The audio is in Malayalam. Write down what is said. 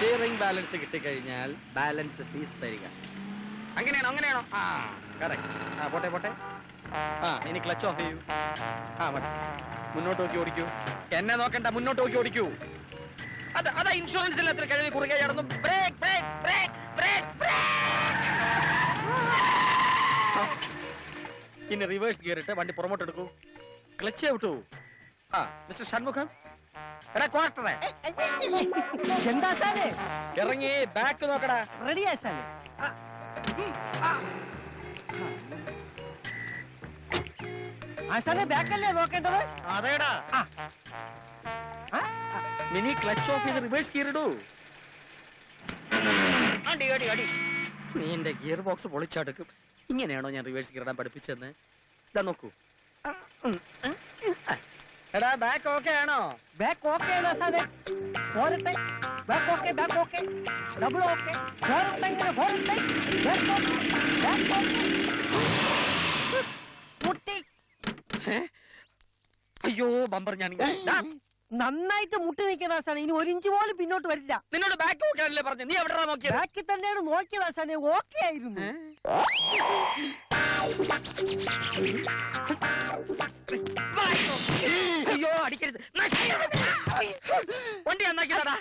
സ്റ്റിയറിംഗ് ബാലൻസ് കിട്ടിക്കഴിഞ്ഞാൽ ബാലൻസ് ഫീസ് തരിക. അങ്ങനെയാണോ? ആ കറക്റ്റ്. ആ പോട്ടെ. ആ ഇനി ക്ലച്ച് ഓഫ് ചെയ്യൂ. ആ മതി. മുന്നോട്ട് നോക്കി ഓടിക്കൂ. എന്നെ നോക്കണ്ട, മുന്നോട്ട് നോക്കി ഓടിക്കൂ. അതാ ഇൻഷുറൻസിൽ എത്ര കഴിവ് കുറുകെ കടന്നു. ഇനി റിവേഴ്സ് ഗിയർ ഇട്ട് വണ്ടി പുറമോട്ട് എടുക്കൂ. ക്ലച്ച് ഔട്ടു. ആ മിസ്റ്റർ ഷൺമുഖം, എടാ ക്വാർട്ടറെ എന്താ സാറേ? ഇറങ്ങി ബാക്ക് നോക്കടാ. റെഡിയാ സാറേ. സാറേ ബാക്കല്ലേ നോക്കേണ്ടത്? അതേടാ. മിനി ക്ലച്ച് ഓഫ് ചെയ്ത് റിവേഴ്സ് ഗിയർ ഇടൂ. അടി. നീ എന്റെ ഗിയർ ബോക്സ് പൊളിച്ചടുക്കും. ഇങ്ങനെയാണോ ഞാൻ റിവേഴ്സ് ഗിയർ ഇടാൻ പഠിപ്പിച്ചെന്ന്? ഇതാ നോക്കൂ. എടാ ബാക്ക് ഓക്കെ ആണോ? ബാക്ക് ഓക്കെ ആണോ സാറേ? പോരട്ടെ. Back okay. Double okay. പോരട്ടെ. മുട്ടി. അയ്യോ ബമ്പർ ഞാൻ നന്നായിട്ട് മുട്ടി നിൽക്കണ സാറേ. ഇനി 1 ഇഞ്ച് പോലും പിന്നോട്ട് വരില്ല. നിന്നോട് ബാക്ക് ഓക്കെ ആണല്ലേ പറഞ്ഞു? നീ എവിടെയാ നോക്കിയത്? ബാക്കിൽ തന്നെയാണ് നോക്കിയതാ സാറേ. ഓക്കെ ആയിരുന്നു. അയ്യോ അടിക്കരുത്. വണ്ടി നന്നാക്കിയതാടാ.